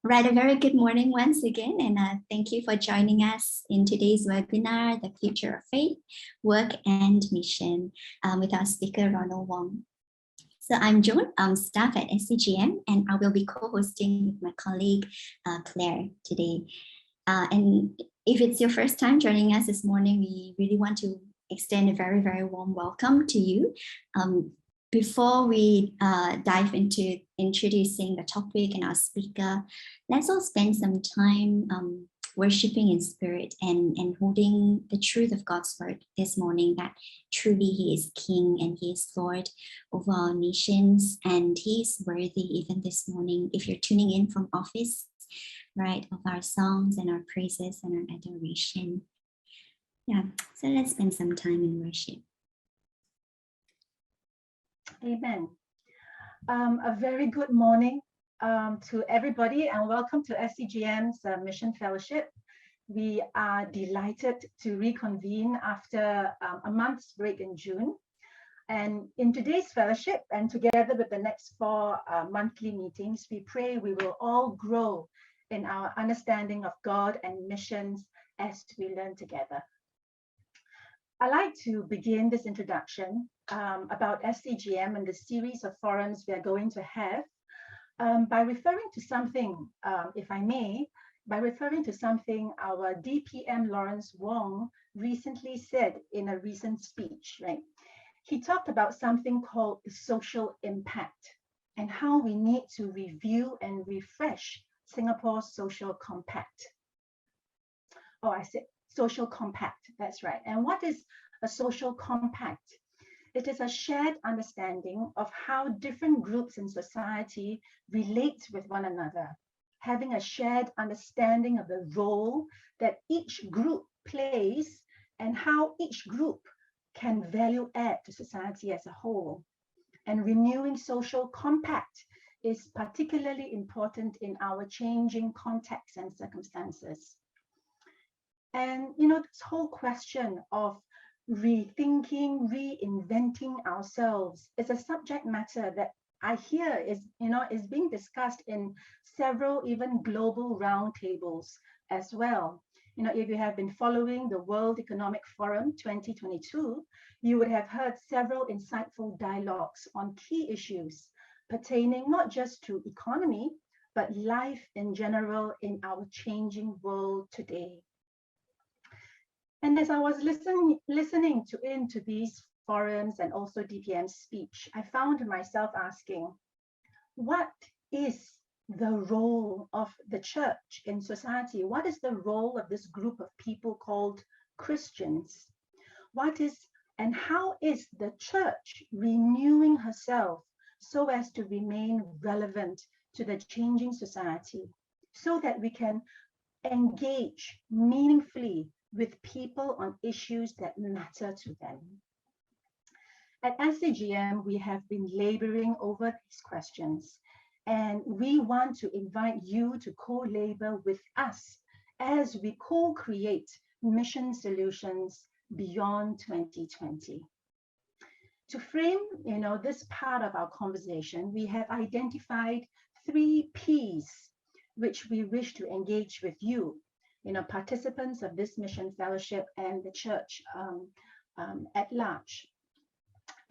Right, a very good morning once again, and thank you for joining us in today's webinar, The Future of Faith, Work and Mission, with our speaker, Ronald Wong. So I'm Joan, I'm staff at SCGM, and I will be co-hosting with my colleague, Claire, today. And if it's your first time joining us this morning, we really want to extend a very, very warm welcome to you. Before we dive into introducing the topic and our speaker, let's all spend some time worshiping in spirit and holding the truth of God's word this morning, that truly He is King and He is Lord over our nations, and He is worthy even this morning. If you're tuning in from office, right, of our songs and our praises and our adoration. Yeah, so let's spend some time in worship. Amen. A very good morning to everybody, and welcome to SCGM's Mission Fellowship. We are delighted to reconvene after a month's break in June. And in today's fellowship, and together with the next 4 monthly meetings, we pray we will all grow in our understanding of God and missions as we learn together. I'd like to begin this introduction about SCGM and the series of forums we are going to have by referring to something, if I may, by referring to something our DPM Ronald Wong recently said in a recent speech, right? He talked about something called the social impact and how we need to review and refresh Singapore's social compact. Oh, I said social compact, that's right. And what is a social compact? It is a shared understanding of how different groups in society relate with one another, having a shared understanding of the role that each group plays and how each group can value add to society as a whole. And renewing social compact is particularly important in our changing contexts and circumstances. And, you know, this whole question of rethinking, reinventing ourselves is a subject matter that I hear is being discussed in several even global roundtables as well. You know, if you have been following the World Economic Forum 2022, you would have heard several insightful dialogues on key issues pertaining not just to economy, but life in general in our changing world today. And as I was listening into these forums and also DPM's speech, I found myself asking, what is the role of the church in society? What is the role of this group of people called Christians? And how is the church renewing herself so as to remain relevant to the changing society, so that we can engage meaningfully with people on issues that matter to them? At SCGM, we have been laboring over these questions, and we want to invite you to co-labor with us as we co-create mission solutions beyond 2020. To frame, this part of our conversation, we have identified 3 Ps which we wish to engage with you, participants of this mission fellowship and the church at large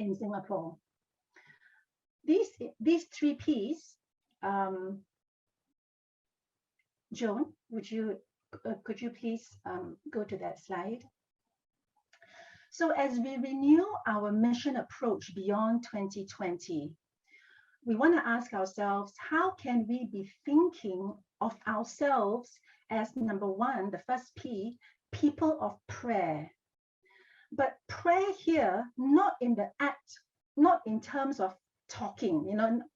in Singapore. These 3 Ps, Joan, could you please go to that slide? So as we renew our mission approach beyond 2020, we want to ask ourselves, how can we be thinking of ourselves as, number 1, the first P, people of prayer? But prayer here, not in the act, not in terms of talking,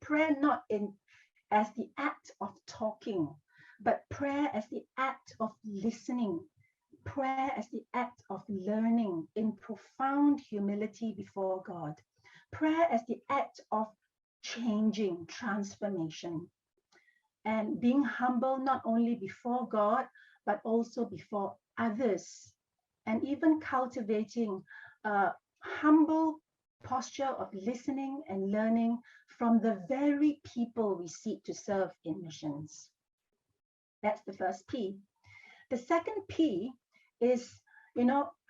prayer not as the act of talking, but prayer as the act of listening, prayer as the act of learning in profound humility before God, prayer as the act of changing, transformation, and being humble not only before God, but also before others, and even cultivating a humble posture of listening and learning from the very people we seek to serve in missions. That's the first P. The second P is,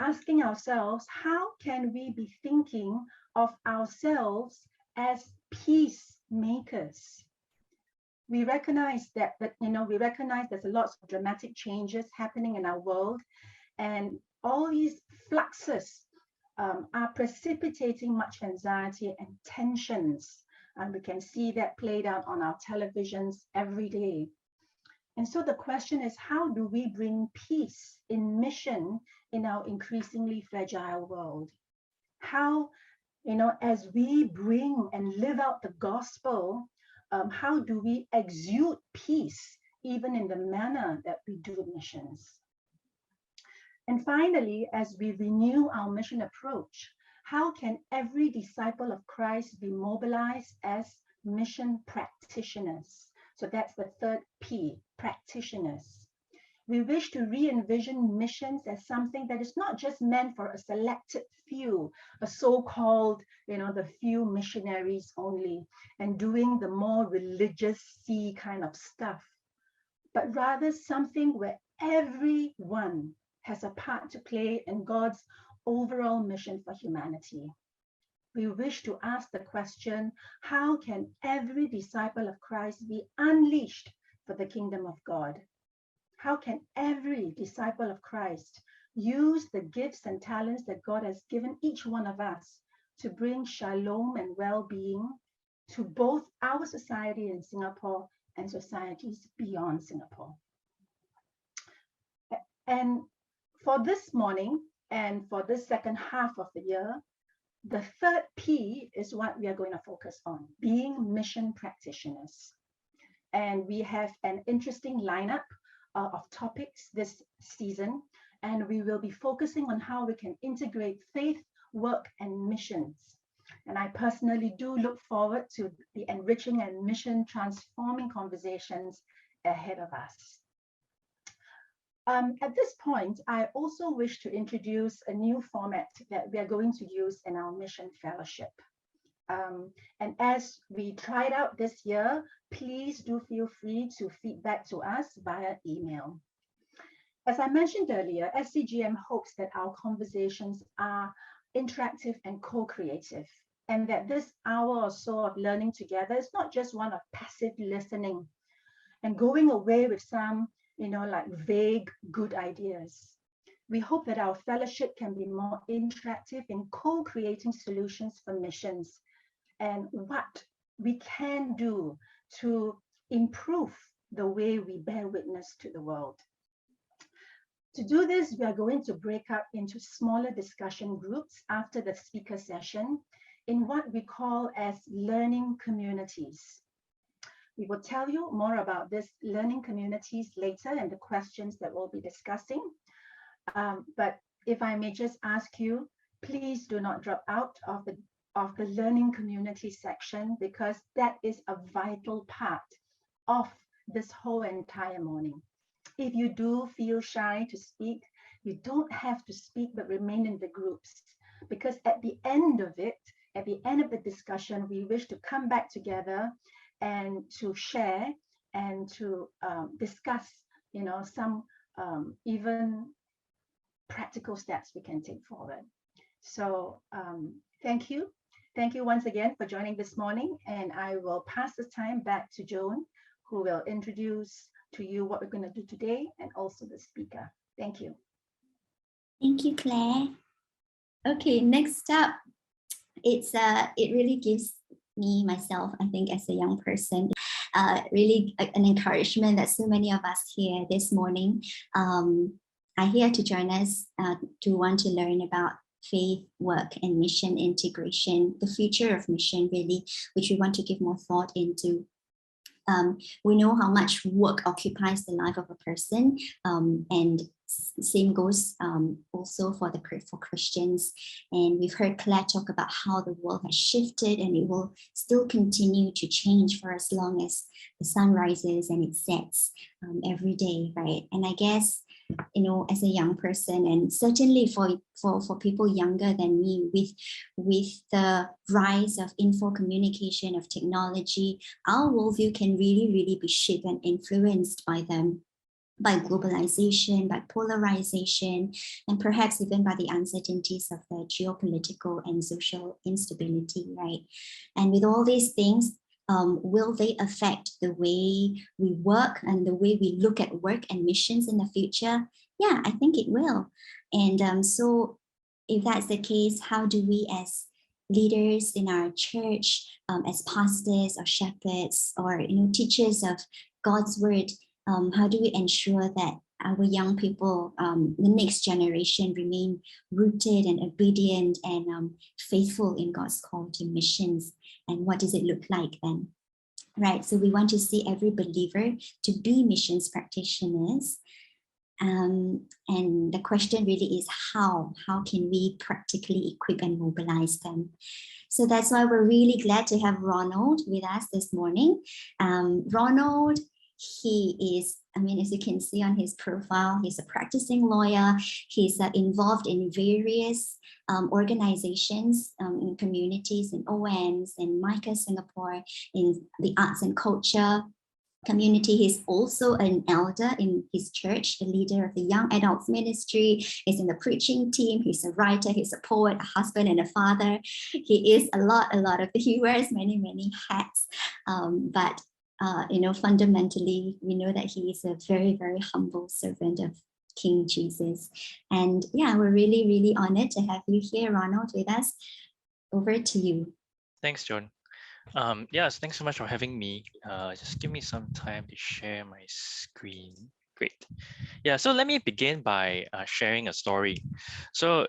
asking ourselves, how can we be thinking of ourselves as peacemakers? We recognize that, we recognize there's lots of dramatic changes happening in our world, and all these fluxes are precipitating much anxiety and tensions. And we can see that played out on our televisions every day. And so the question is, how do we bring peace in mission in our increasingly fragile world? How, as we bring and live out the gospel, how do we exude peace even in the manner that we do missions? And finally, as we renew our mission approach, how can every disciple of Christ be mobilized as mission practitioners? So that's the third P, practitioners. We wish to re-envision missions as something that is not just meant for a selected few, a so-called, the few missionaries only, and doing the more religious-y kind of stuff, but rather something where everyone has a part to play in God's overall mission for humanity. We wish to ask the question, how can every disciple of Christ be unleashed for the kingdom of God? How can every disciple of Christ use the gifts and talents that God has given each one of us to bring shalom and well-being to both our society in Singapore and societies beyond Singapore? And for this morning and for this second half of the year, the third P is what we are going to focus on, being mission practitioners. And we have an interesting lineup of topics this season, and we will be focusing on how we can integrate faith, work, and missions. And I personally do look forward to the enriching and mission transforming conversations ahead of us. At this point, I also wish to introduce a new format that we are going to use in our mission fellowship. And as we try it out this year, please do feel free to feedback to us via email. As I mentioned earlier, SCGM hopes that our conversations are interactive and co-creative, and that this hour or so of learning together is not just one of passive listening and going away with some like vague good ideas. We hope that our fellowship can be more interactive in co-creating solutions for missions and what we can do to improve the way we bear witness to the world. To do this, we are going to break up into smaller discussion groups after the speaker session in what we call as learning communities. We will tell you more about this learning communities later and the questions that we'll be discussing. But if I may just ask you, please do not drop out of the learning community section, because that is a vital part of this whole entire morning. If you do feel shy to speak, you don't have to speak, but remain in the groups, because at the end of it, at the end of the discussion, we wish to come back together and to share and to discuss, some even practical steps we can take forward. So thank you. Thank you once again for joining this morning. And I will pass the time back to Joan, who will introduce to you what we're going to do today and also the speaker. Thank you. Thank you, Claire. Okay, next up, it really gives me, myself, I think as a young person, really an encouragement that so many of us here this morning are here to join us to want to learn about faith, work, and mission integration, the future of mission, really, which we want to give more thought into. We know how much work occupies the life of a person, and same goes also for Christians. And we've heard Claire talk about how the world has shifted, and it will still continue to change for as long as the sun rises and it sets every day, right? And I guess, as a young person, and certainly for people younger than me, with the rise of info communication, of technology, our worldview can really be shaped and influenced by them. by globalization, by polarization, and perhaps even by the uncertainties of the geopolitical and social instability, right? And with all these things, will they affect the way we work and the way we look at work and missions in the future? Yeah, I think it will. And so if that's the case, how do we as leaders in our church, as pastors or shepherds or teachers of God's word, how do we ensure that our young people, the next generation, remain rooted and obedient and faithful in God's call to missions? And what does it look like then? Right, so we want to see every believer to be missions practitioners. And the question really is how can we practically equip and mobilize them? So that's why we're really glad to have Ronald with us this morning. Ronald, he is, as you can see on his profile, he's a practicing lawyer. He's involved in various organizations in communities, in ONs, in MICA Singapore, in the arts and culture community. He's also an elder in his church, a leader of the young adults ministry. He's in the preaching team. He's a writer. He's a poet, a husband, and a father. He is a lot of, he wears many hats. But fundamentally, we know that he is a very humble servant of King Jesus. And yeah, we're really honored to have you here, Ronald, with us. Over to you. Thanks, John. Yes, thanks so much for having me. Just give me some time to share my screen. Great. Yeah, so let me begin by sharing a story. So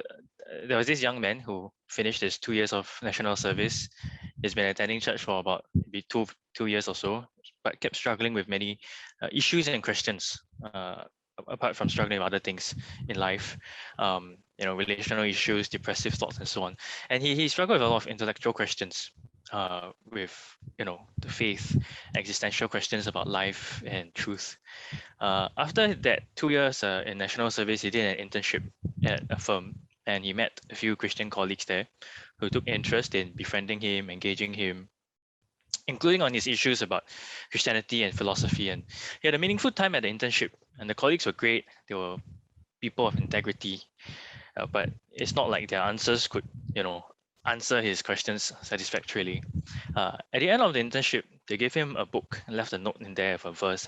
there was this young man who finished his 2 years of national service. He's been attending church for about maybe two years or so, but kept struggling with many issues and questions, apart from struggling with other things in life, relational issues, depressive thoughts, and so on. And he struggled with a lot of intellectual questions, with the faith, existential questions about life and truth. After that 2 years in national service, he did an internship at a firm, and he met a few Christian colleagues there who took interest in befriending him, engaging him, including on his issues about Christianity and philosophy. And he had a meaningful time at the internship, and the colleagues were great. They were people of integrity, but it's not like their answers could, answer his questions satisfactorily. At the end of the internship, they gave him a book and left a note in there of a verse.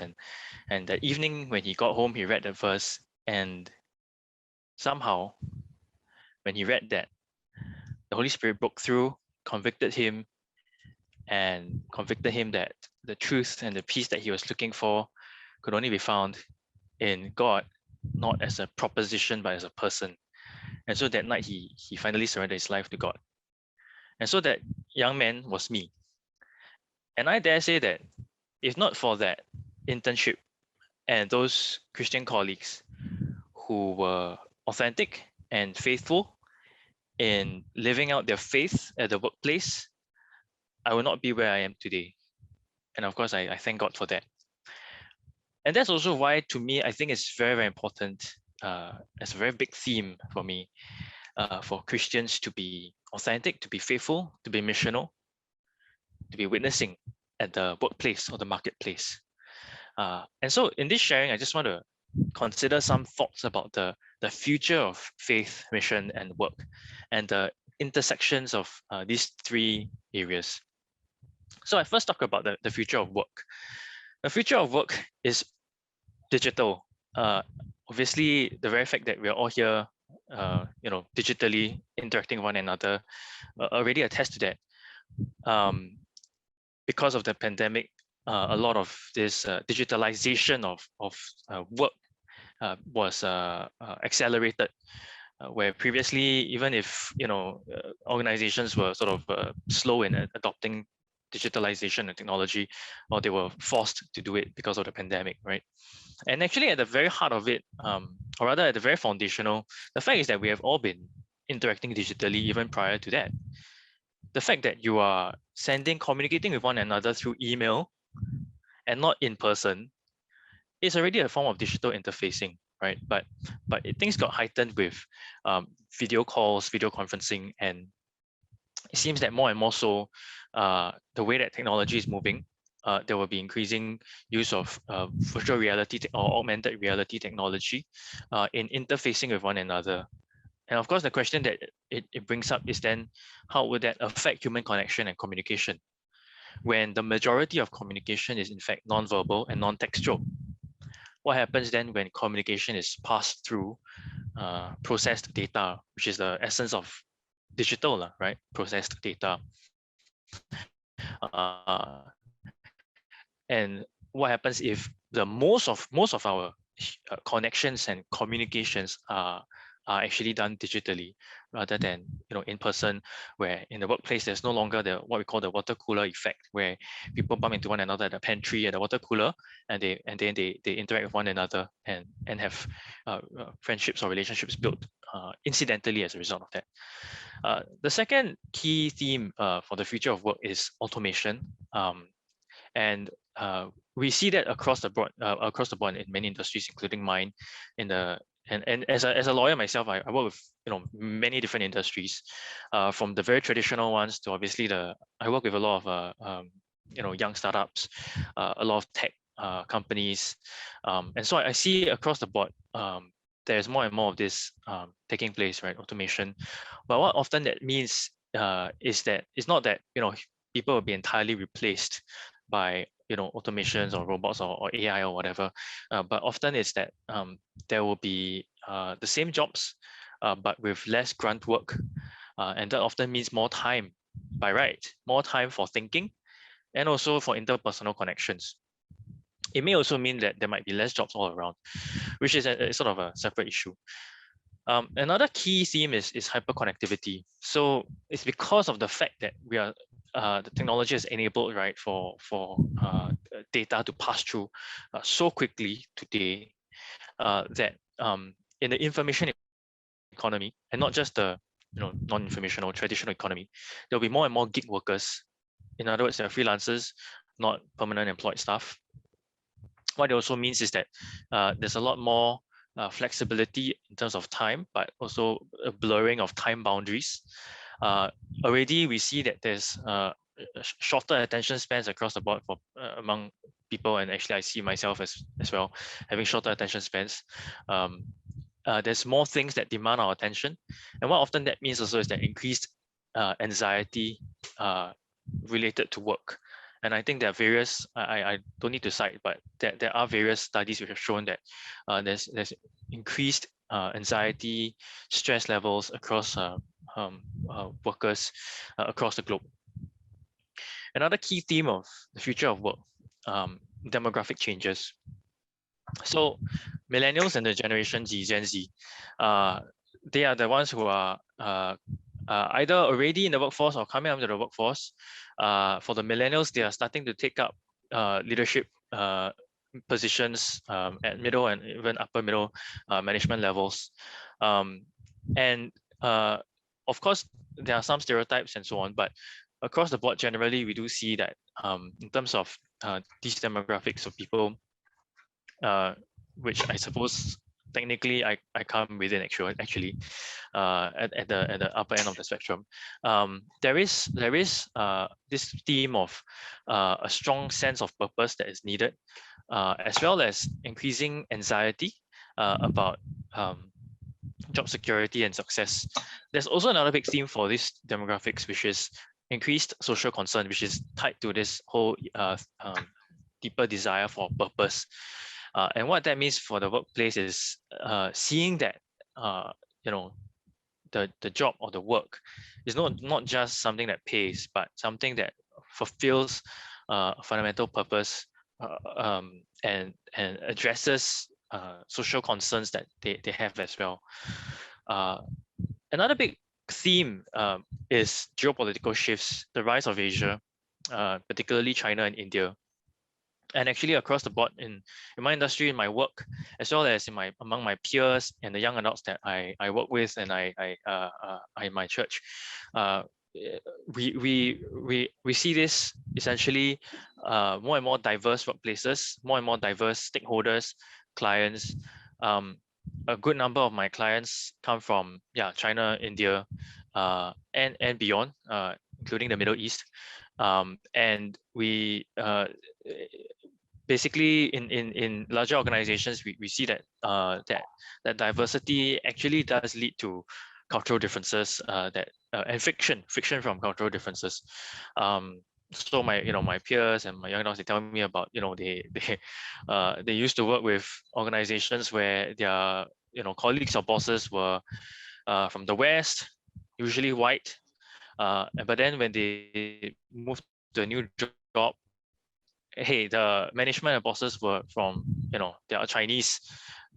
And that evening when he got home, he read the verse, and somehow when he read that, the Holy Spirit broke through, convicted him, and convicted him that the truth and the peace that he was looking for could only be found in God, not as a proposition, but as a person. And so that night, he finally surrendered his life to God. And so that young man was me. And I dare say that if not for that internship and those Christian colleagues who were authentic and faithful in living out their faith at the workplace, I would not be where I am today. And of course, I thank God for that. And that's also why, to me, I think it's very important. It's a very big theme for me, for Christians to be authentic, to be faithful, to be missional, to be witnessing at the workplace or the marketplace. And so in this sharing, I just want to consider some thoughts about the future of faith, mission, and work, and the intersections of these three areas. So I first talk about the future of work. The future of work is digital. Obviously, the very fact that we're all here, digitally interacting with one another, already attests to that. Because of the pandemic, a lot of this digitalization of work was accelerated, where previously, even if organizations were sort of slow in adopting digitalization and technology, or they were forced to do it because of the pandemic, right? And actually, at the very heart of it, or rather at the very foundational, the fact is that we have all been interacting digitally even prior to that. The fact that you are communicating with one another through email and not in person is already a form of digital interfacing, right? But things got heightened with video calls, video conferencing, and it seems that more and more so, the way that technology is moving, there will be increasing use of virtual reality or augmented reality technology in interfacing with one another. And of course, the question that it brings up is then, how would that affect human connection and communication when the majority of communication is in fact non-verbal and non-textual? What happens then when communication is passed through processed data, which is the essence of digital, right? Processed data. And what happens if the most of our connections and communications are actually done digitally rather than in person, where in the workplace there's no longer the what we call the water cooler effect, where people bump into one another at the pantry, at the water cooler, and then they interact with one another and have friendships or relationships built incidentally as a result of that. The second key theme for the future of work is automation. And we see that across the board in many industries, including mine. And as a lawyer myself, I work with many different industries, from the very traditional ones to obviously I work with a lot of young startups, a lot of tech companies, and so I see across the board there's more and more of this taking place, right? Automation. But what often that means is that it's not that people will be entirely replaced by automations or robots or AI or whatever, but often it's that there will be the same jobs but with less grunt work, and that often means more time, by right, more time for thinking and also for interpersonal connections. It may also mean that there might be less jobs all around, which is sort of a separate issue. Another key theme is hyperconnectivity. So it's because of the fact that we are the technology is enabled, right, for data to pass through so quickly today, that in the information economy, and not just the non-informational traditional economy, there'll be more and more gig workers. In other words, they're freelancers, not permanent employed staff. What it also means is that there's a lot more flexibility in terms of time, but also a blurring of time boundaries. Already we see that there's shorter attention spans across the board for among people, and actually I see myself as well having shorter attention spans. There's more things that demand our attention, and what often that means also is that increased anxiety related to work. And I think there are various, I don't need to cite, but there are various studies which have shown that there's increased anxiety, stress levels across workers across the globe. Another key theme of the future of work, demographic changes. So millennials and the Generation Z, Gen Z, they are the ones who are either already in the workforce or coming up to the workforce. For the millennials, they are starting to take up leadership positions at middle and even upper middle management levels. And of course, there are some stereotypes and so on, but across the board, generally, we do see that in terms of these demographics of people, which I suppose technically I come within actually at the upper end of the spectrum. There is this theme of a strong sense of purpose that is needed, as well as increasing anxiety about job security and success. There's also another big theme for these demographics, which is increased social concern, which is tied to this whole deeper desire for purpose. And what that means for the workplace is seeing that the job or the work is not just something that pays, but something that fulfills a fundamental purpose and addresses social concerns that they have as well. Another big theme is geopolitical shifts, the rise of Asia, particularly China and India. And actually across the board in my industry, in my work, as well as among my peers and the young adults that I work with, and I in my church, we see this essentially more and more diverse workplaces, more and more diverse stakeholders, clients. A good number of my clients come from China, India, and beyond, including the Middle East. And we basically in larger organizations, we see that that diversity actually does lead to cultural differences, and friction from cultural differences. So my peers and my young adults, they tell me about, they used to work with organizations where their colleagues or bosses were from the West, usually white, but then when they moved to a new job, hey, the management and bosses were from, they are Chinese,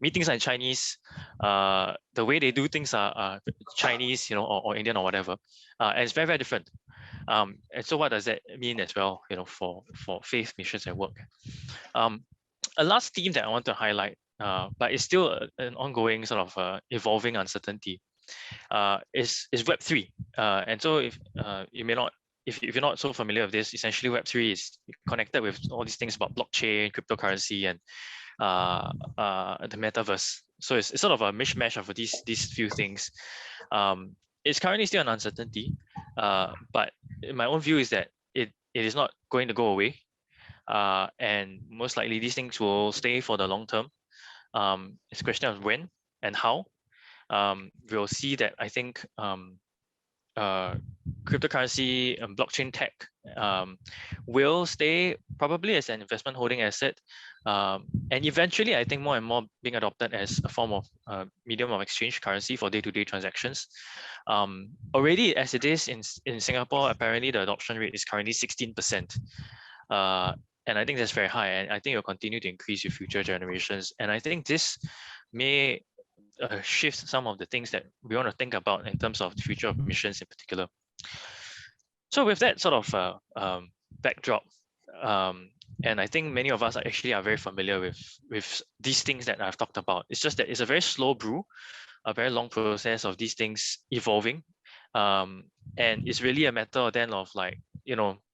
meetings are in Chinese, the way they do things are Chinese, or Indian or whatever, and it's very, very different. And so what does that mean as well, for faith missions and work? A last theme that I want to highlight, but it's still an ongoing sort of evolving uncertainty, is Web3. And so if you may not, if you're not so familiar with this, essentially Web3 is connected with all these things about blockchain, cryptocurrency, and the metaverse. So it's sort of a mishmash of these few things. It's currently still an uncertainty, but my own view is that it is not going to go away, and most likely these things will stay for the long term. It's a question of when and how. We'll see that, I think, cryptocurrency and blockchain tech will stay probably as an investment holding asset, and eventually I think more and more being adopted as a form of medium of exchange currency for day-to-day transactions. Already as it is in Singapore, apparently the adoption rate is currently 16%, and I think that's very high, and I think it will continue to increase with future generations. And I think this may shift some of the things that we want to think about in terms of the future of missions in particular. So with that sort of backdrop, and I think many of us are very familiar with these things that I've talked about. It's just that it's a very slow brew, a very long process of these things evolving, and it's really a matter then of, like,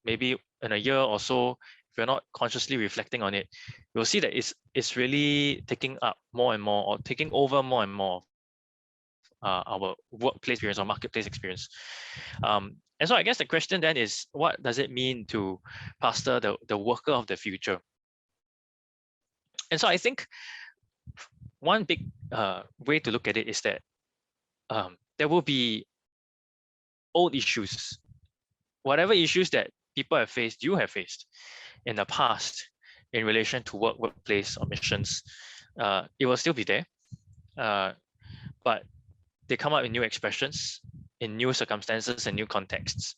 maybe in a year or so, if you're not consciously reflecting on it, you'll see that it's really taking up more and more, or taking over more and more of our workplace experience or marketplace experience. And so I guess the question then is, what does it mean to pastor the worker of the future? And so I think one big way to look at it is that there will be old issues, whatever issues that people have faced, you have faced in the past in relation to workplace, or missions. It will still be there, but they come up in new expressions, in new circumstances and new contexts.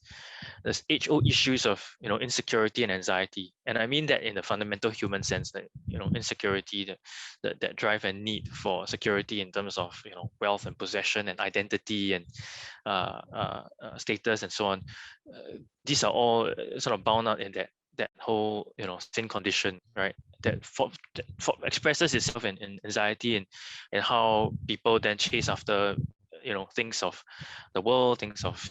There's age-old issues of insecurity and anxiety, and I mean that in the fundamental human sense, that insecurity, that drive and need for security in terms of wealth and possession and identity and status and so on. These are all sort of bound out in that whole sin condition, right? That expresses itself in anxiety and how people then chase after things of the world, things of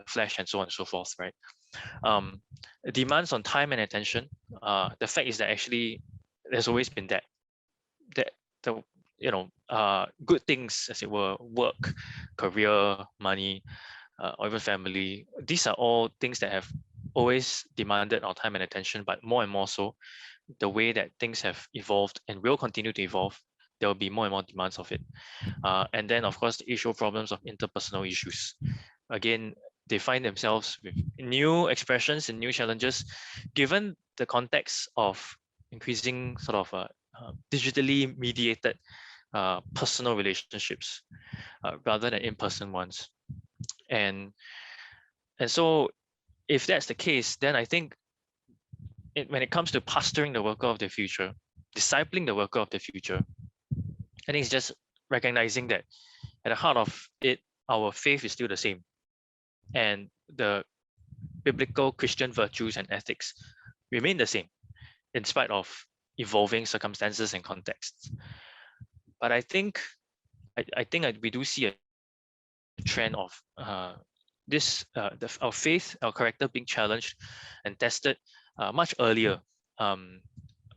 flesh, and so on and so forth, right? Demands on time and attention. The fact is that actually there's always been that the good things, as it were, work, career, money, or even family. These are all things that have always demanded our time and attention, but more and more so, the way that things have evolved and will continue to evolve, there will be more and more demands of it. And then, of course, the issue problems of interpersonal issues. Again, they find themselves with new expressions and new challenges, given the context of increasing sort of digitally mediated personal relationships rather than in-person ones. And so if that's the case, then I think when it comes to pastoring the worker of the future, discipling the worker of the future, I think it's just recognizing that at the heart of it, our faith is still the same. And the biblical Christian virtues and ethics remain the same in spite of evolving circumstances and contexts. But I think we do see a trend of our faith, our character being challenged and tested much earlier,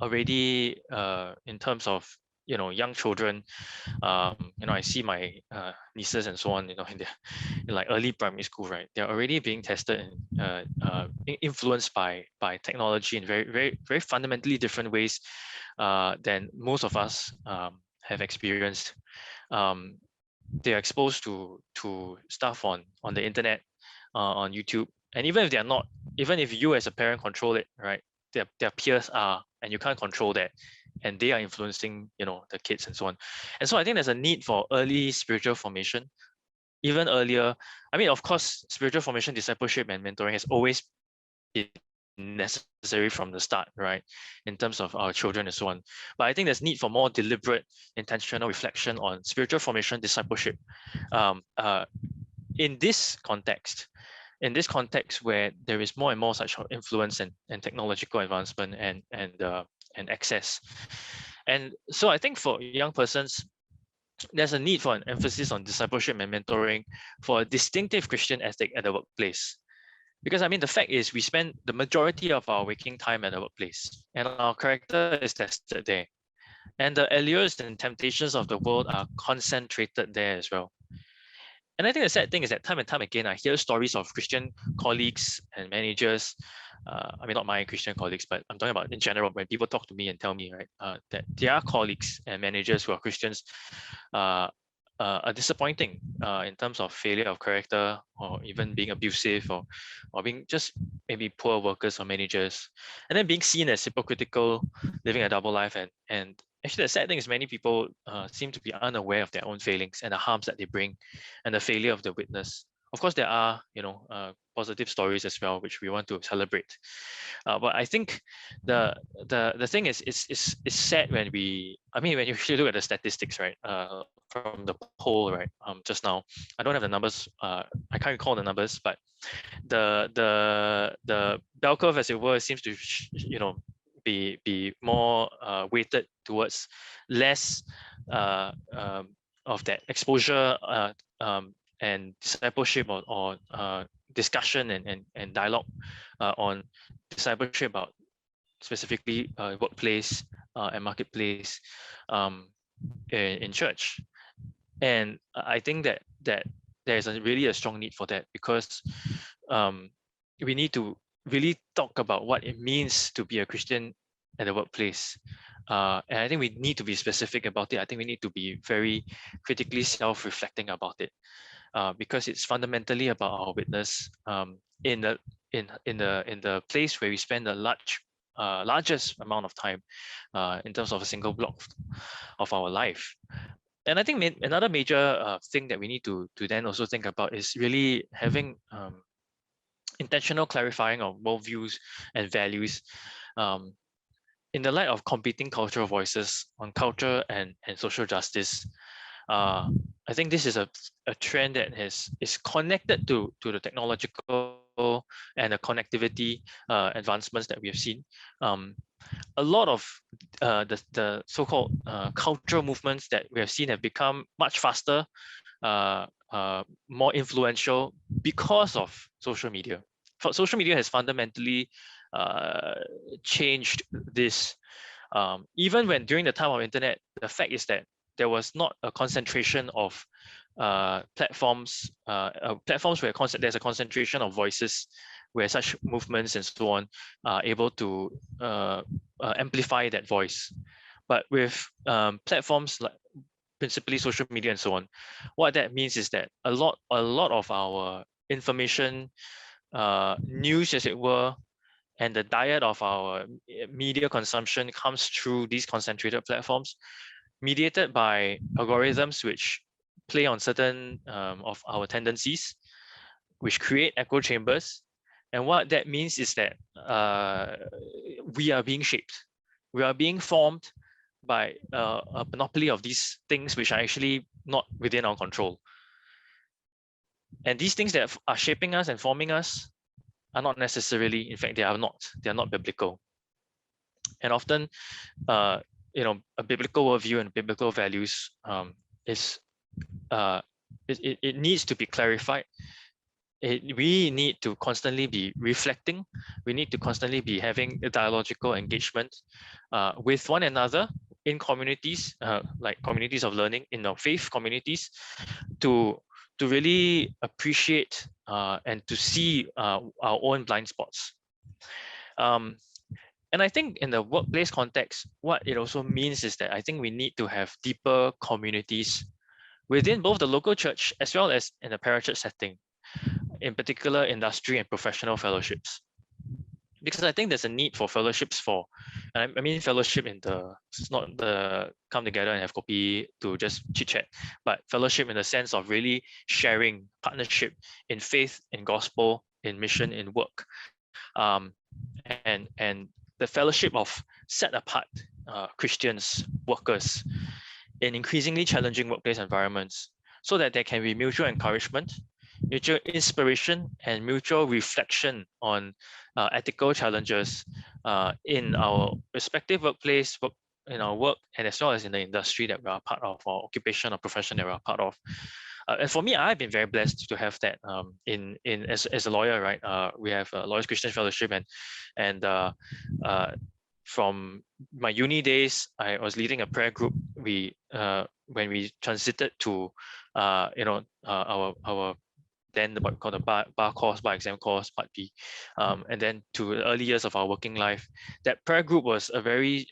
already in terms of young children. I see my nieces and so on, in like early primary school, right? They're already being tested and influenced by technology in very, very, very fundamentally different ways than most of us have experienced. They're exposed to stuff on the internet, on YouTube, and even if they're not, even if you as a parent control it, right? Their peers are, and you can't control that, and they are influencing, the kids and so on. And so I think there's a need for early spiritual formation, even earlier. I mean, of course, spiritual formation, discipleship, and mentoring has always been necessary from the start, right? In terms of our children and so on. But I think there's need for more deliberate, intentional reflection on spiritual formation, discipleship. In this context where there is more and more such influence and technological advancement and access. And so I think for young persons, there's a need for an emphasis on discipleship and mentoring for a distinctive Christian ethic at the workplace. Because I mean, the fact is we spend the majority of our waking time at the workplace, and our character is tested there. And the allures and temptations of the world are concentrated there as well. And I think the sad thing is that time and time again, I hear stories of Christian colleagues and managers. I mean, not my Christian colleagues, but I'm talking about in general, when people talk to me and tell me, right, that their colleagues and managers who are Christians are disappointing in terms of failure of character, or even being abusive, or being just maybe poor workers or managers, and then being seen as hypocritical, living a double life. And actually, the sad thing is many people seem to be unaware of their own failings and the harms that they bring, and the failure of the witness. Of course, there are positive stories as well, which we want to celebrate. But I think the thing is, it's sad when you actually look at the statistics, right? From the poll, right? Just now, I don't have the numbers. I can't recall the numbers, but the bell curve, as it were, seems to be more weighted towards less of that exposure and discipleship or discussion and dialogue on discipleship about specifically workplace and marketplace in church. And I think that there's really a strong need for that, because we need to really talk about what it means to be a Christian at the workplace. And I think we need to be specific about it. I think we need to be very critically self-reflecting about it, because it's fundamentally about our witness in the place where we spend the largest amount of time in terms of a single block of our life. And I think another major thing that we need to then also think about is really having intentional clarifying of worldviews and values in the light of competing cultural voices on culture and social justice. I think this is a trend that is connected to the technological and the connectivity advancements that we have seen. A lot of the so-called cultural movements that we have seen have become much faster, more influential because of social media. Social media has fundamentally changed this. Even when during the time of internet, the fact is that there was not a concentration of platforms where there's a concentration of voices, where such movements and so on are able to amplify that voice. But with platforms like principally social media and so on, what that means is that a lot of our information, news as it were, and the diet of our media consumption comes through these concentrated platforms, mediated by algorithms which play on certain of our tendencies, which create echo chambers. And what that means is that we are being shaped. We are being formed by a monopoly of these things which are actually not within our control. And these things that are shaping us and forming us are not necessarily, in fact, they are not biblical. And often, a biblical worldview and biblical values it needs to be clarified. We need to constantly be reflecting. We need to constantly be having a dialogical engagement with one another in communities, like communities of learning, in our faith communities, to really appreciate and to see our own blind spots. And I think in the workplace context, what it also means is that I think we need to have deeper communities within both the local church as well as in the parachurch setting, in particular industry and professional fellowships. Because I think there's a need for fellowships I mean fellowship in the, it's not the come together and have coffee to just chit chat, but fellowship in the sense of really sharing, partnership in faith, in gospel, in mission, in work. And the fellowship of set apart Christians, workers in increasingly challenging workplace environments, so that there can be mutual encouragement, mutual inspiration, and mutual reflection on ethical challenges in our respective workplace, in our work, and as well as in the industry that we are part of, or occupation or profession that we are part of. And for me, I've been very blessed to have that as a lawyer, right? We have a Lawyers Christian Fellowship, and from my uni days, I was leading a prayer group. We when we transited to our then what we call the bar course, bar exam course, part B, and then to the early years of our working life, that prayer group was a very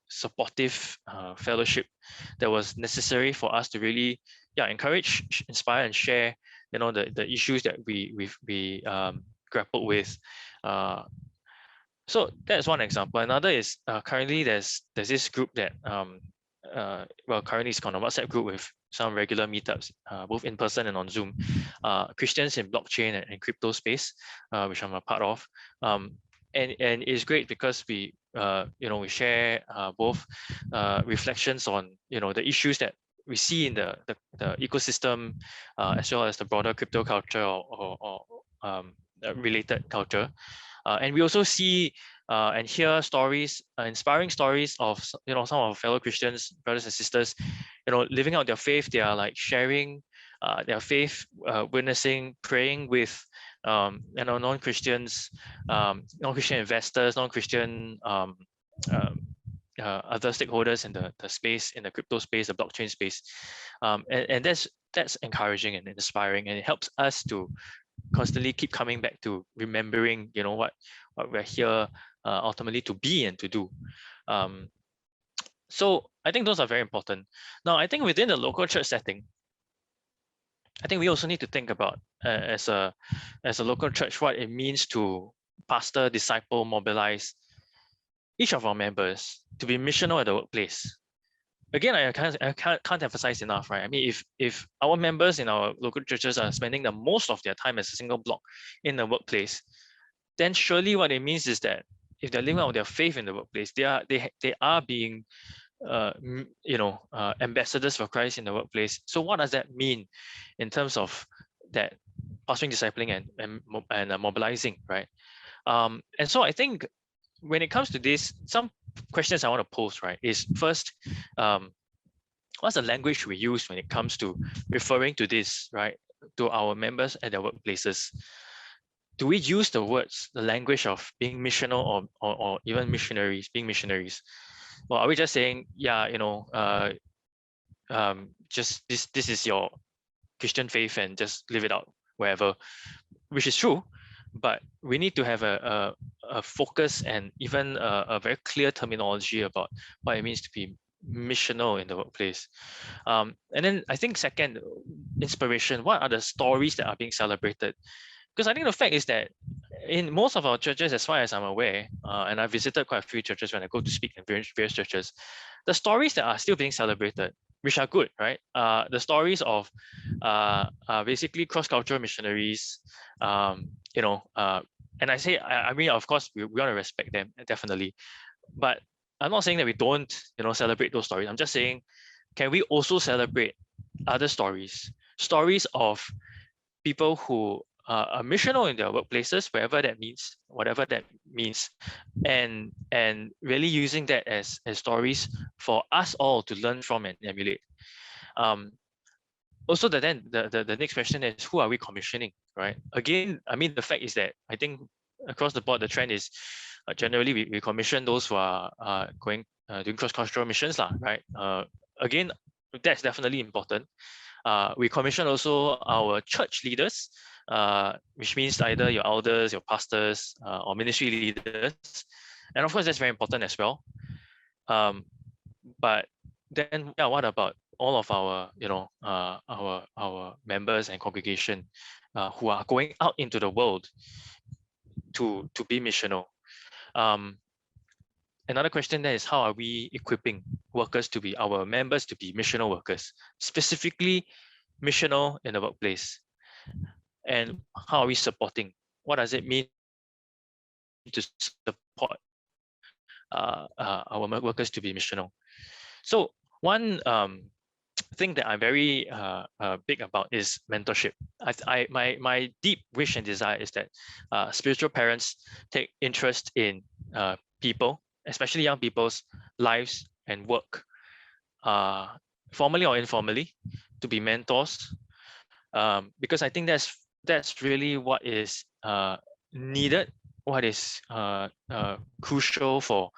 supportive fellowship that was necessary for us to really encourage, inspire, and share the issues that we grappled with. So that's one example. Another is currently there's this group that currently it's on a WhatsApp group with some regular meetups, both in person and on Zoom, Christians in blockchain and crypto space, which I'm a part of. And it's great because we we share both reflections on the issues that we see in the ecosystem, as well as the broader crypto culture or related culture. And we also see and hear stories, inspiring stories of some of our fellow Christians, brothers and sisters, living out their faith. They are like sharing their faith, witnessing, praying with non-Christians, non-Christian investors, non-Christian other stakeholders in the space, in the crypto space, the blockchain space, and that's encouraging and inspiring, and it helps us to constantly keep coming back to remembering, what we're here ultimately to be and to do. So I think those are very important. Now, I think within the local church setting, I think we also need to think about as a local church what it means to pastor, disciple, mobilize each of our members to be missional at the workplace. Again, I can't emphasize enough, right? I mean, if our members in our local churches are spending the most of their time as a single block in the workplace, then surely what it means is that if they're living out their faith in the workplace, they are being ambassadors for Christ in the workplace. So what does that mean in terms of that pastoring, discipling, and mobilizing, right? And so I think when it comes to this, some questions I want to pose, right, is first, what's the language we use when it comes to referring to this, right, to our members at their workplaces? Do we use the language of being missional or even missionaries, being missionaries? Well, are we just saying, just this is your Christian faith and just live it out wherever, which is true, but we need to have a focus and even a very clear terminology about what it means to be missional in the workplace. And then I think second, inspiration. What are the stories that are being celebrated? Because I think the fact is that in most of our churches, as far as I'm aware, and I've visited quite a few churches when I go to speak in various churches, the stories that are still being celebrated, which are good, right? The stories of basically cross-cultural missionaries, and I mean, of course, we want to respect them, definitely. But I'm not saying that we don't, celebrate those stories. I'm just saying, can we also celebrate other stories of people who are missional in their workplaces, whatever that means, and really using that as stories for us all to learn from and emulate. Also, then the next question is, who are we commissioning, right? Again, I mean, the fact is that I think across the board, the trend is generally we commission those who are going doing cross-cultural missions, right? Again, that's definitely important. We commission also our church leaders, which means either your elders, your pastors, or ministry leaders, and of course that's very important as well. But then, yeah, what about all of our, our members and congregation who are going out into the world to be missional? Another question there is, how are we equipping workers to be, our members to be missional workers, specifically missional in the workplace? And how are we supporting? What does it mean to support our workers to be missional? So one thing that I'm very big about is mentorship. My deep wish and desire is that spiritual parents take interest in people, especially young people's lives and work, formally or informally, to be mentors, because I think that's really what is needed, what is crucial for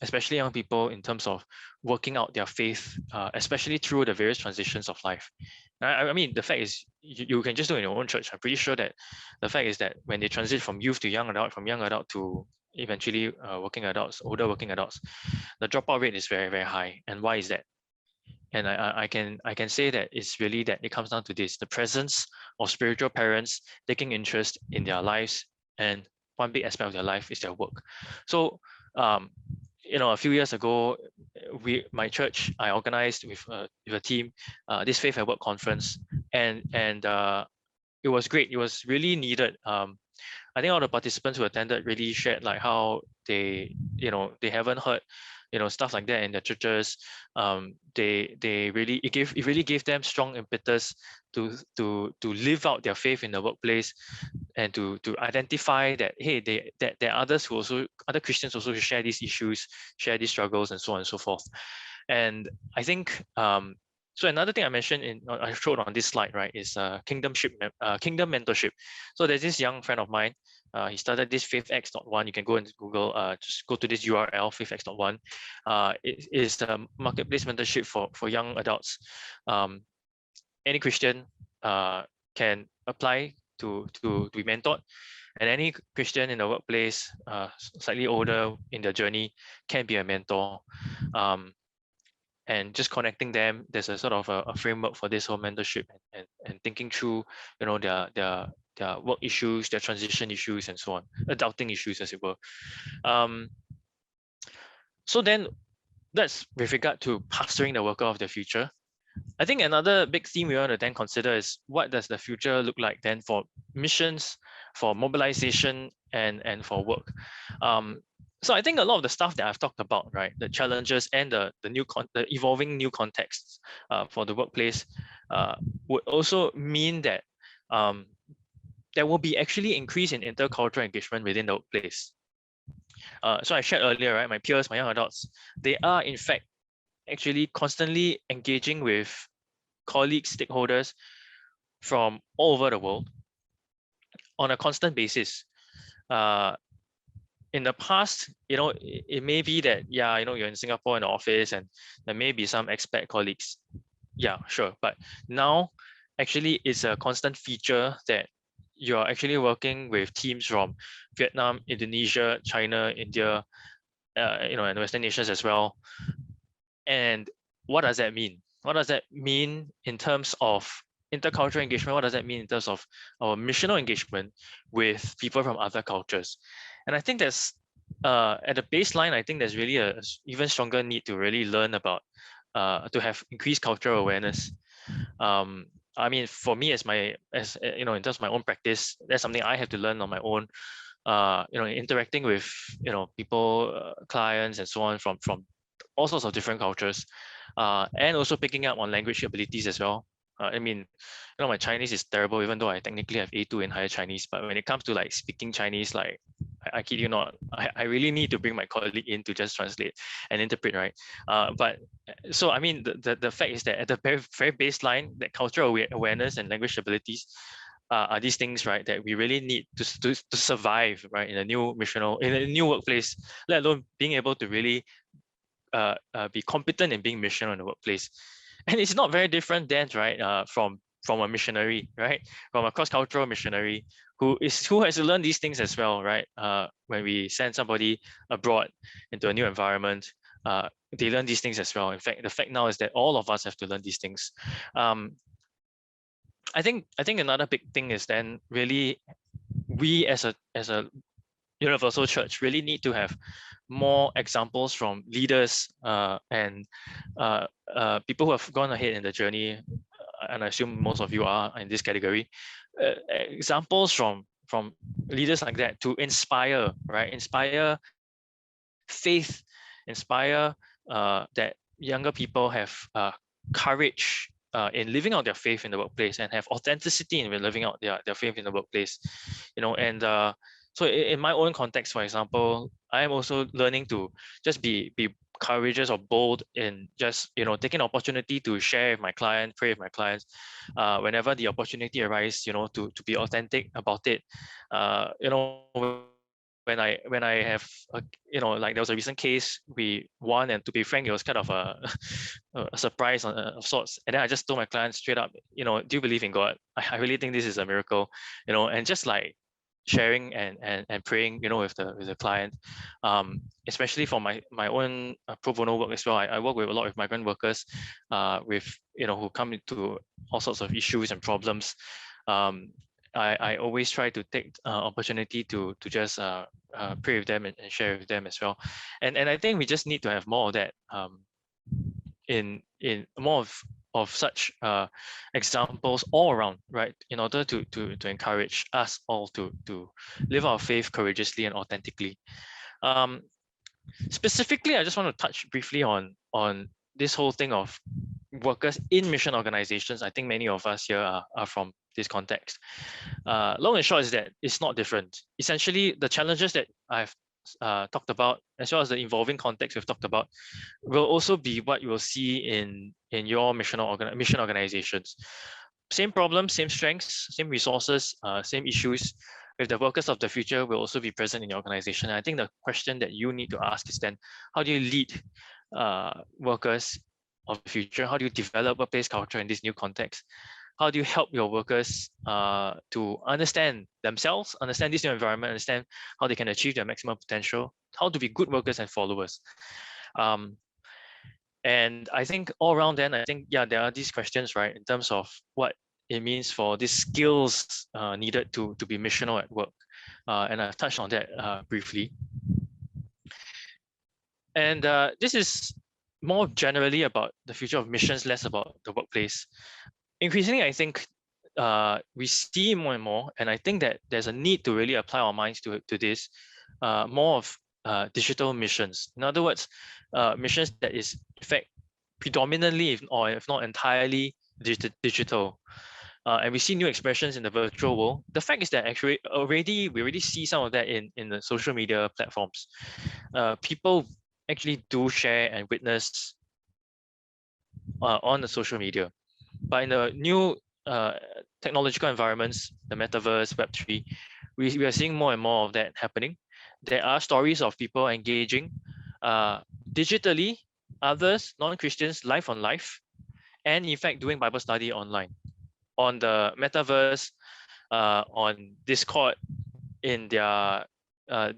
especially young people in terms of working out their faith, especially through the various transitions of life. I mean, the fact is, you can just do it in your own church. I'm pretty sure that the fact is that when they transition from youth to young adult, from young adult to eventually working adults, older working adults, the dropout rate is very, very high. And why is that? And I can say that it's really that it comes down to this: the presence of spiritual parents taking interest in their lives, and one big aspect of their life is their work. So a few years ago, my church, I organized with a team this Faith at Work conference, and it was great. It was really needed. I think all the participants who attended really shared like how they haven't heard stuff like that in their churches. They really, it really gave them strong impetus to live out their faith in the workplace, and to identify that, hey, that there are others who also, other Christians also, who share these issues, share these struggles, and so on and so forth. And I think so another thing I mentioned I showed on this slide, right, is kingdom mentorship. So there's this young friend of mine. He started this faithx.1. You can go and Google, just go to this URL, faithx.1. It is a marketplace mentorship for young adults. Any Christian can apply to be mentored, and any Christian in the workplace, slightly older in their journey, can be a mentor. And just connecting them, there's a sort of a framework for this whole mentorship, and thinking through, their work issues, their transition issues, and so on, adulting issues, as it were. So then, that's with regard to pastoring the worker of the future. I think another big theme we want to then consider is, what does the future look like then for missions, for mobilization, and for work? So I think a lot of the stuff that I've talked about, right, the challenges and the evolving new contexts for the workplace, would also mean that there will be actually increase in intercultural engagement within the workplace. So I shared earlier, right, my peers, my young adults, they are in fact actually constantly engaging with colleagues, stakeholders from all over the world on a constant basis. In the past, it may be that, yeah, you're in Singapore in the office, and there may be some expat colleagues. Yeah, sure. But now, actually, it's a constant feature that you're actually working with teams from Vietnam, Indonesia, China, India, and Western nations as well. And what does that mean? What does that mean in terms of intercultural engagement? What does that mean in terms of our missional engagement with people from other cultures? And I think there's, at the baseline, I think there's really a even stronger need to really learn about, to have increased cultural awareness. I mean, for me, in terms of my own practice, that's something I have to learn on my own. Interacting with people, clients, and so on from all sorts of different cultures, and also picking up on language abilities as well. I mean, my Chinese is terrible, even though I technically have A2 in higher Chinese. But when it comes to like speaking Chinese, like I kid you not, I really need to bring my colleague in to just translate and interpret, right? But so I mean, the fact is that at the very, very baseline, that cultural awareness and language abilities are these things, right, that we really need to survive, right, in a new new workplace, let alone being able to really be competent in being missional in the workplace. And it's not very different then, right, from a missionary, right, from a cross-cultural missionary who has to learn these things as well, right? When we send somebody abroad into a new environment, they learn these things as well. In fact, the fact now is that all of us have to learn these things. I think another big thing is then really we as a universal church really need to have more examples from leaders and people who have gone ahead in the journey, and I assume most of you are in this category. Examples from leaders like that to inspire, right? Inspire faith, inspire that younger people have courage in living out their faith in the workplace and have authenticity in living out their faith in the workplace, and so in my own context, for example, I am also learning to just be courageous or bold in just taking the opportunity to share with my client, pray with my clients, whenever the opportunity arises, to be authentic about it. When I have like there was a recent case we won, and to be frank, it was kind of a a surprise of sorts. And then I just told my clients straight up, do you believe in God? I really think this is a miracle, and just like sharing and praying, with the client, especially for my own pro bono work as well. I work with a lot of migrant workers, with who come into all sorts of issues and problems. I always try to take opportunity to just pray with them and share with them as well. And I think we just need to have more of that, in more of such examples all around, right, in order to encourage us all to live our faith courageously and authentically. Specifically, I just want to touch briefly on this whole thing of workers in mission organizations. I think many of us here are from this context. Long and short is that it's not different. Essentially, the challenges that I've talked about, as well as the evolving context we've talked about, will also be what you will see in your mission organizations. Same problems, same strengths, same resources, same issues with the workers of the future will also be present in your organization. And I think the question that you need to ask is then, how do you lead workers of the future? How do you develop workplace culture in this new context? How do you help your workers to understand themselves, understand this new environment, understand how they can achieve their maximum potential, how to be good workers and followers? And I think all around then, I think, yeah, there are these questions, right, in terms of what it means for these skills needed to be missional at work. And I've touched on that briefly. And this is more generally about the future of missions, less about the workplace. Increasingly, I think we see more and more, and I think that there's a need to really apply our minds to this, more of digital missions. In other words, missions that is in fact predominantly, if not entirely, digital. And we see new expressions in the virtual world. The fact is that actually we already see some of that in the social media platforms. People actually do share and witness on the social media. But in the new technological environments, the metaverse, Web3, we are seeing more and more of that happening. There are stories of people engaging digitally, others, non-Christians, life on life, and in fact doing Bible study online, on the metaverse, on Discord, in their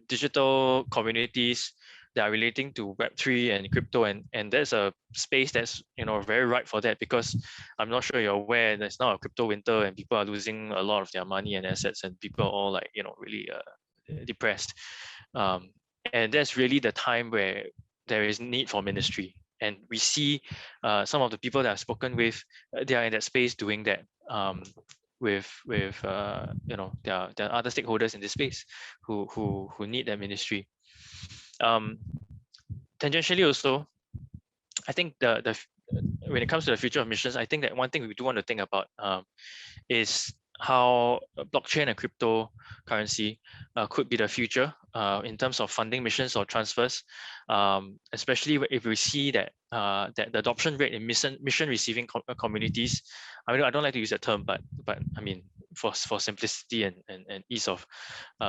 digital communities that are relating to Web3 and crypto, and there's a space that's very ripe for that, because I'm not sure you're aware there's now a crypto winter and people are losing a lot of their money and assets, and people are all like really depressed, and that's really the time where there is need for ministry. And we see some of the people that I've spoken with, they are in that space doing that, with their other stakeholders in this space who need that ministry. Tangentially also, I think the when it comes to the future of missions, I think that one thing we do want to think about is how blockchain and cryptocurrency could be the future in terms of funding missions or transfers, especially if we see that that the adoption rate in mission receiving communities. I don't like to use that term, but I mean, for simplicity and ease of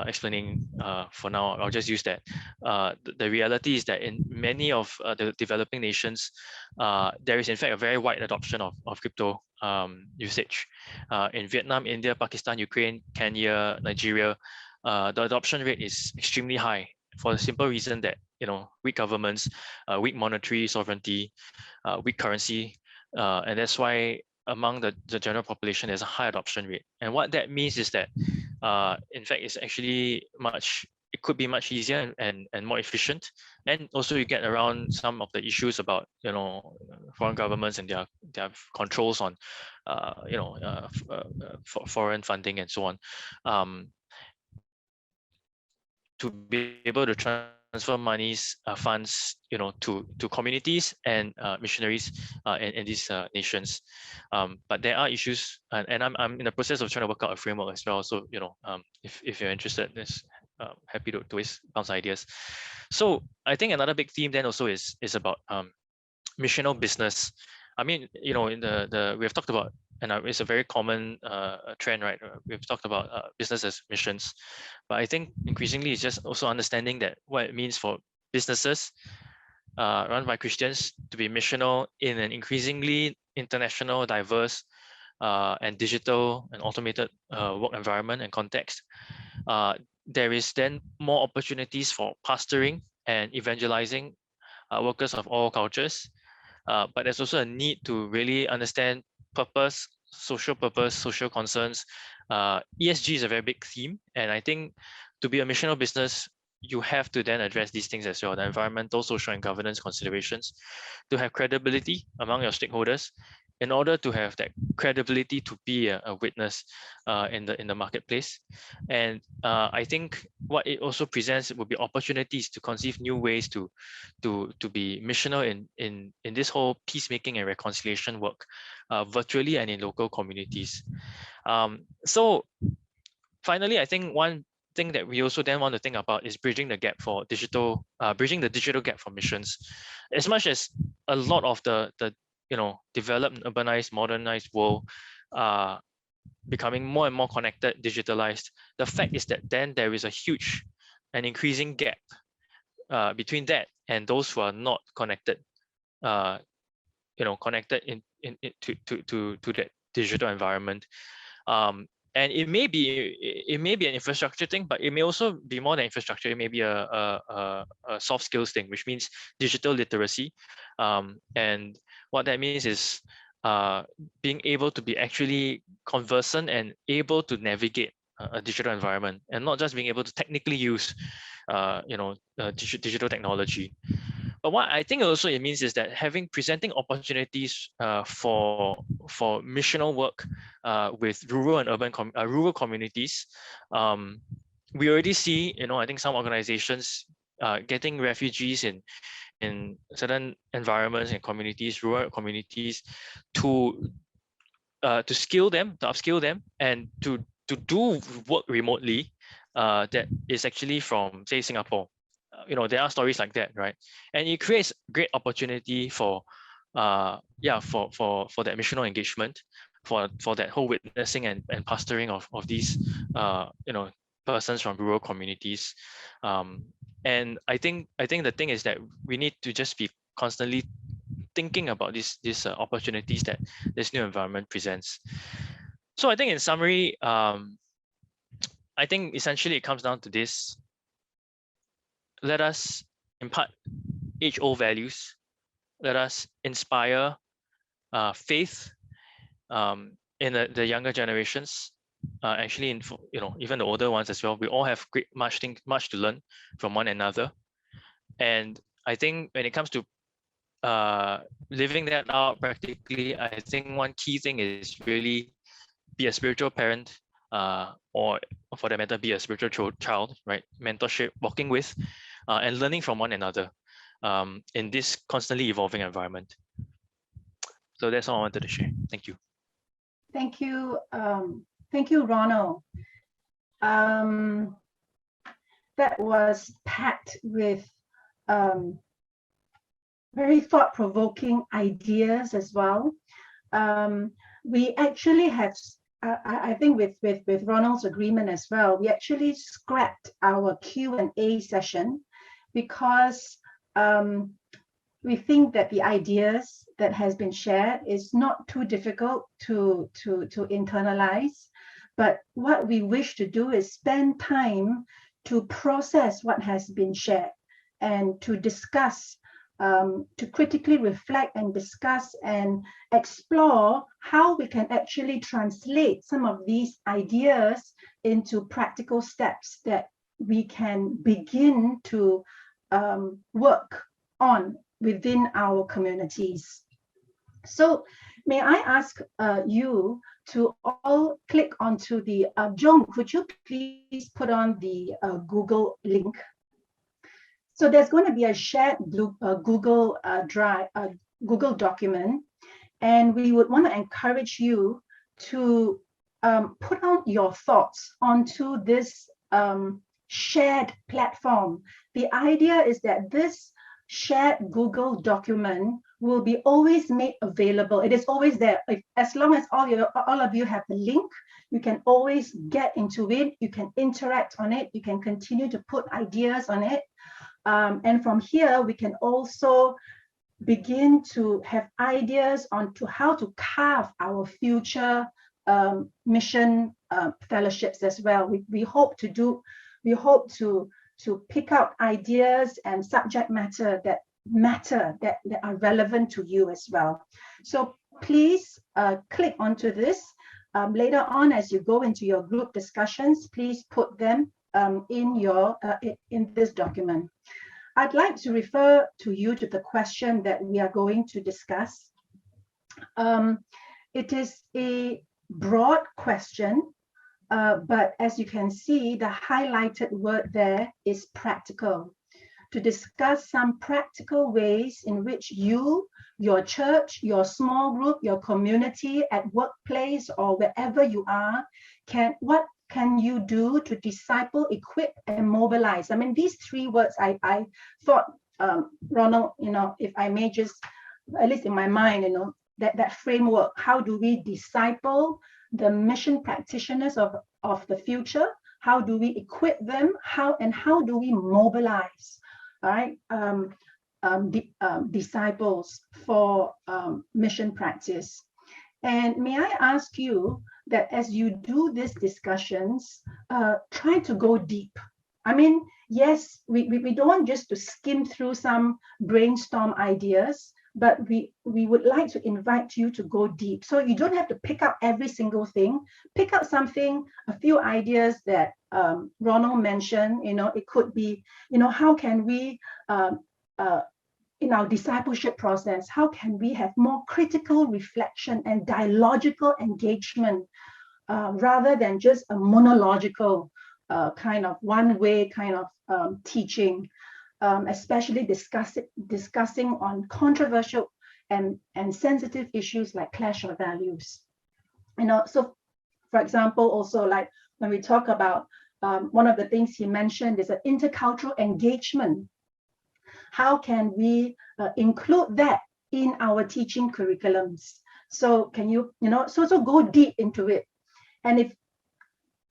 explaining, for now, I'll just use that. The reality is that in many of the developing nations, there is in fact a very wide adoption of crypto usage. In Vietnam, India, Pakistan, Ukraine, Kenya, Nigeria, the adoption rate is extremely high for the simple reason that, weak governments, weak monetary sovereignty, weak currency, and that's why among the general population there's a high adoption rate. And what that means is that, in fact, it's actually it could be much easier and more efficient. And also you get around some of the issues about, foreign governments and their controls on, foreign funding and so on. To be able to transfer monies, funds, to communities and missionaries in these nations. But there are issues, and I'm in the process of trying to work out a framework as well. So, if you're interested, happy to always bounce ideas. So I think another big theme then also is about missional business. I mean, in we have talked about, and it's a very common trend, right? We've talked about business as missions, but I think increasingly it's just also understanding that what it means for businesses run by Christians to be missional in an increasingly international, diverse, and digital and automated work environment and context. There is then more opportunities for pastoring and evangelizing workers of all cultures. But there's also a need to really understand purpose, social concerns. ESG is a very big theme. And I think to be a missional business, you have to then address these things as well, the environmental, social, and governance considerations, to have credibility among your stakeholders, in order to have that credibility to be a witness in the marketplace. And I think what it also presents would be opportunities to conceive new ways to be missional in this whole peacemaking and reconciliation work, virtually and in local communities. So finally, I think one thing that we also then want to think about is bridging the gap for bridging the digital gap for missions. As much as a lot of the developed, urbanized, modernized world becoming more and more connected, digitalized, the fact is that then there is a huge and increasing gap between that and those who are not connected, connected to that digital environment. And it may be an infrastructure thing, but it may also be more than infrastructure. It may be a soft skills thing, which means digital literacy. And what that means is being able to be actually conversant and able to navigate a digital environment, and not just being able to technically use digital technology. But what I think also it means is that presenting opportunities for missional work with rural and urban rural communities. We already see, I think some organizations getting refugees in certain environments and communities, rural communities, to skill them, to upskill them, and to do work remotely that is actually from, say, Singapore. There are stories like that, right? And it creates great opportunity for that missional engagement, for that whole witnessing and pastoring of these persons from rural communities. And I think the thing is that we need to just be constantly thinking about these opportunities that this new environment presents. So I think in summary, I think essentially it comes down to this: let us impart age-old values. Let us inspire faith in the younger generations. Actually, even the older ones as well. We all have much to learn from one another. And I think when it comes to living that out practically, I think one key thing is really be a spiritual parent, or for that matter, be a spiritual child, right? Mentorship, walking with, and learning from one another in this constantly evolving environment. So that's all I wanted to share. Thank you. Thank you. Thank you, Ronald. That was packed with very thought-provoking ideas as well. We actually have I think with Ronald's agreement as well, we actually scrapped our Q&A session because we think that the ideas that has been shared is not too difficult to internalize. But what we wish to do is spend time to process what has been shared and to discuss, to critically reflect and discuss and explore how we can actually translate some of these ideas into practical steps that we can begin to work on within our communities. So may I ask you to all click onto the, Joan, could you please put on the Google link? So there's going to be a shared Google Drive, Google document, and we would want to encourage you to put out your thoughts onto this shared platform. The idea is that this shared Google document will be always made available. It is always there. As long as all of you have the link, you can always get into it. You can interact on it. You can continue to put ideas on it. And from here, we can also begin to have ideas on to how to carve our future mission fellowships as well. We hope to pick out ideas and subject matter that are relevant to you as well. So please click onto this. Later on, as you go into your group discussions, please put them in this document. I'd like to refer to you to the question that we are going to discuss. It is a broad question, but as you can see, the highlighted word there is practical. To discuss some practical ways in which you, your church, your small group, your community, at workplace, or wherever you are, what can you do to disciple, equip, and mobilize? I mean, these three words, I thought, Ronald, if I may just, at least in my mind, that framework, how do we disciple the mission practitioners of the future? How do we equip them? How do we mobilize, all right, disciples for mission practice? And may I ask you that as you do these discussions, try to go deep. I mean, yes, we don't want just to skim through some brainstorm ideas, but we would like to invite you to go deep. So you don't have to pick up every single thing. Pick up something, a few ideas that Ronald mentioned. It could be, how can we, in our discipleship process, how can we have more critical reflection and dialogical engagement rather than just a monological kind of one-way kind of teaching, especially discussing on controversial and sensitive issues like clash of values. So for example, also like when we talk about one of the things he mentioned is an intercultural engagement. How can we include that in our teaching curriculums? So can you, so go deep into it. And if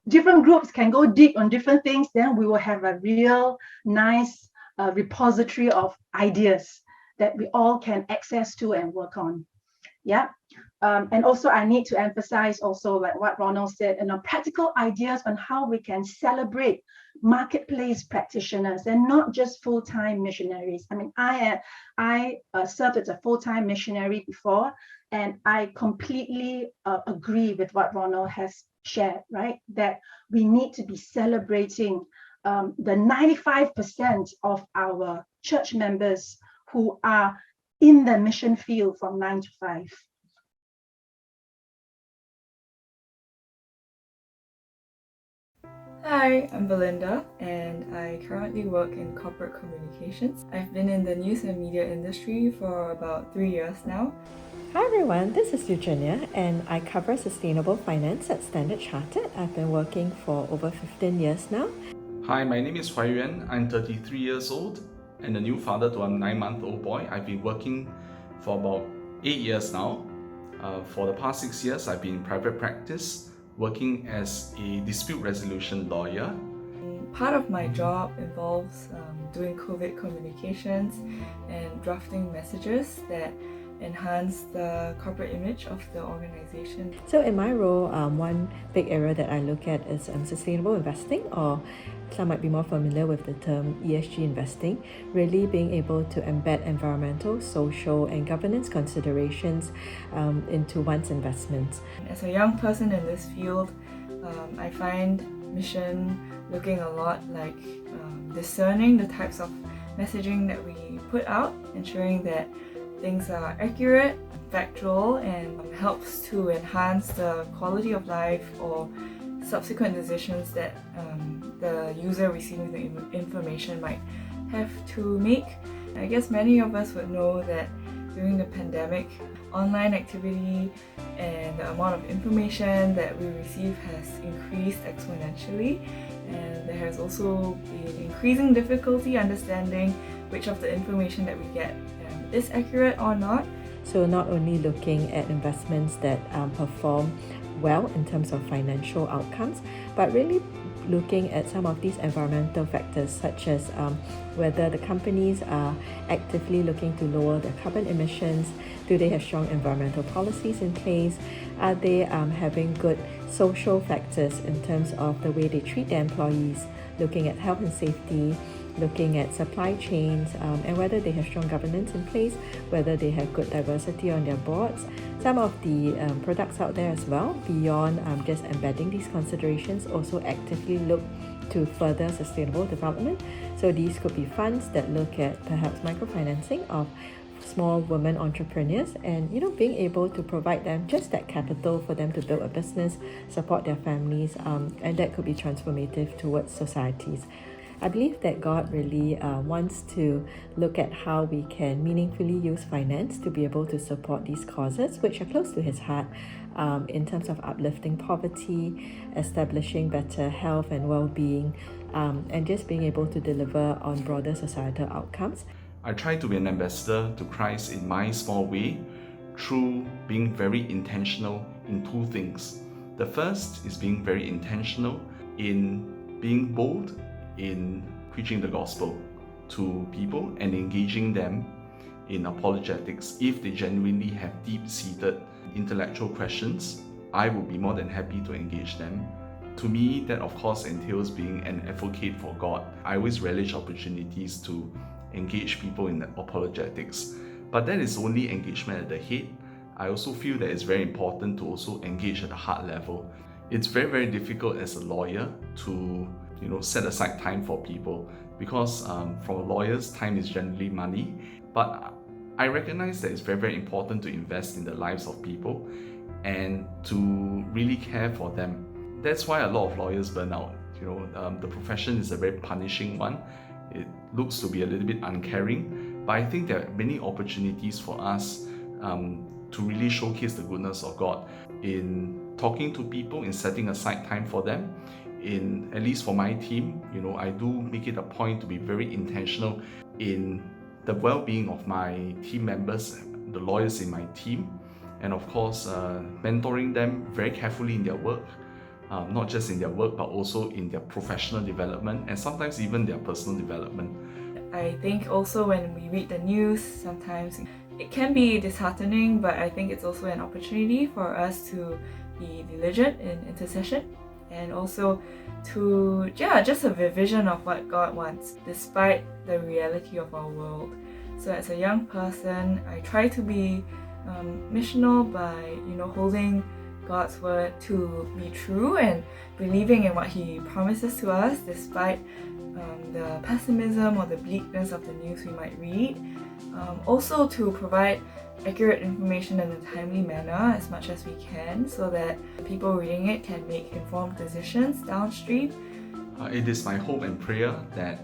different groups can go deep on different things, then we will have a real nice repository of ideas that we all can access to and work on. Yeah. And also I need to emphasize also like what Ronald said, practical ideas on how we can celebrate marketplace practitioners and not just full-time missionaries. I mean, I served as a full-time missionary before, and I completely agree with what Ronald has shared, right? That we need to be celebrating the 95% of our church members who are in the mission field from 9 to 5. Hi, I'm Belinda, and I currently work in corporate communications. I've been in the news and media industry for about 3 years now. Hi everyone, this is Eugenia, and I cover sustainable finance at Standard Chartered. I've been working for over 15 years now. Hi, my name is Huai Yuan. I'm 33 years old and a new father to a 9-month-old boy. I've been working for about 8 years now. For the past 6 years, I've been in private practice, working as a dispute resolution lawyer. Part of my job involves doing COVID communications and drafting messages that enhance the corporate image of the organization. So in my role, one big area that I look at is sustainable investing, or some might be more familiar with the term ESG investing, really being able to embed environmental, social and governance considerations into one's investments. As a young person in this field, I find mission looking a lot like discerning the types of messaging that we put out, ensuring that things are accurate, factual, and helps to enhance the quality of life or subsequent decisions that the user receiving the information might have to make. I guess many of us would know that during the pandemic, online activity and the amount of information that we receive has increased exponentially, and there has also been increasing difficulty understanding which of the information that we get is accurate or not. So not only looking at investments that perform well in terms of financial outcomes, but really looking at some of these environmental factors, such as whether the companies are actively looking to lower their carbon emissions, do they have strong environmental policies in place, are they having good social factors in terms of the way they treat their employees, looking at health and safety, looking at supply chains, and whether they have strong governance in place, whether they have good diversity on their boards. Some of the products out there as well, beyond just embedding these considerations, also actively look to further sustainable development. So these could be funds that look at perhaps microfinancing of small women entrepreneurs, and being able to provide them just that capital for them to build a business, support their families, and that could be transformative towards societies. I believe that God really wants to look at how we can meaningfully use finance to be able to support these causes, which are close to His heart, in terms of uplifting poverty, establishing better health and well-being, and just being able to deliver on broader societal outcomes. I try to be an ambassador to Christ in my small way through being very intentional in two things. The first is being very intentional in being bold in preaching the gospel to people and engaging them in apologetics. If they genuinely have deep-seated intellectual questions, I would be more than happy to engage them. To me, that of course entails being an advocate for God. I always relish opportunities to engage people in apologetics, but that is only engagement at the head. I also feel that it's very important to also engage at the heart level. It's very, very difficult as a lawyer to set aside time for people, because for lawyers, time is generally money. But I recognize that it's very, very important to invest in the lives of people and to really care for them. That's why a lot of lawyers burn out. The profession is a very punishing one. It looks to be a little bit uncaring, but I think there are many opportunities for us to really showcase the goodness of God in talking to people, in setting aside time for them. At least for my team, I do make it a point to be very intentional in the well-being of my team members, the lawyers in my team, and of course mentoring them very carefully in their work, not just in their work but also in their professional development and sometimes even their personal development. I think also when we read the news, sometimes it can be disheartening, but I think it's also an opportunity for us to be diligent in intercession and also to just have a vision of what God wants despite the reality of our world. So as a young person, I try to be missional by holding God's word to be true and believing in what He promises to us despite the pessimism or the bleakness of the news we might read. Also to provide accurate information in a timely manner as much as we can, so that people reading it can make informed decisions downstream. It is my hope and prayer that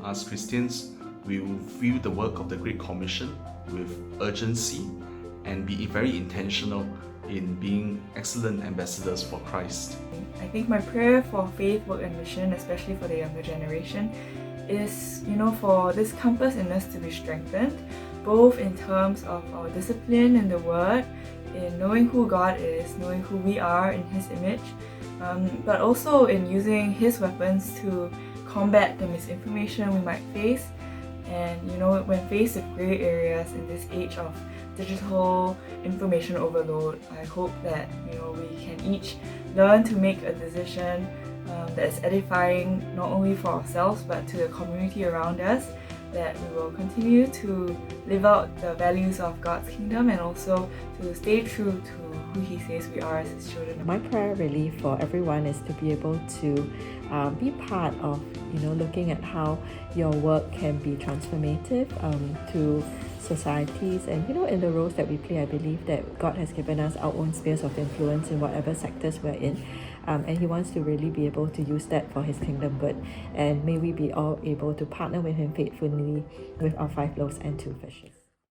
as Christians, we will view the work of the Great Commission with urgency and be very intentional in being excellent ambassadors for Christ. I think my prayer for faith, work and mission, especially for the younger generation, is for this compass in us to be strengthened, both in terms of our discipline in the Word in knowing who God is, knowing who we are in His image, but also in using His weapons to combat the misinformation we might face. And when faced with grey areas in this age of digital information overload, I hope that we can each learn to make a decision that is edifying not only for ourselves but to the community around us, that we will continue to live out the values of God's kingdom and also to stay true to who He says we are as His children. My prayer really for everyone is to be able to be part of looking at how your work can be transformative to societies, and in the roles that we play. I believe that God has given us our own spheres of influence in whatever sectors we're in, and He wants to really be able to use that for His kingdom good. And may we be all able to partner with Him faithfully with our 5 loaves and 2 fishes.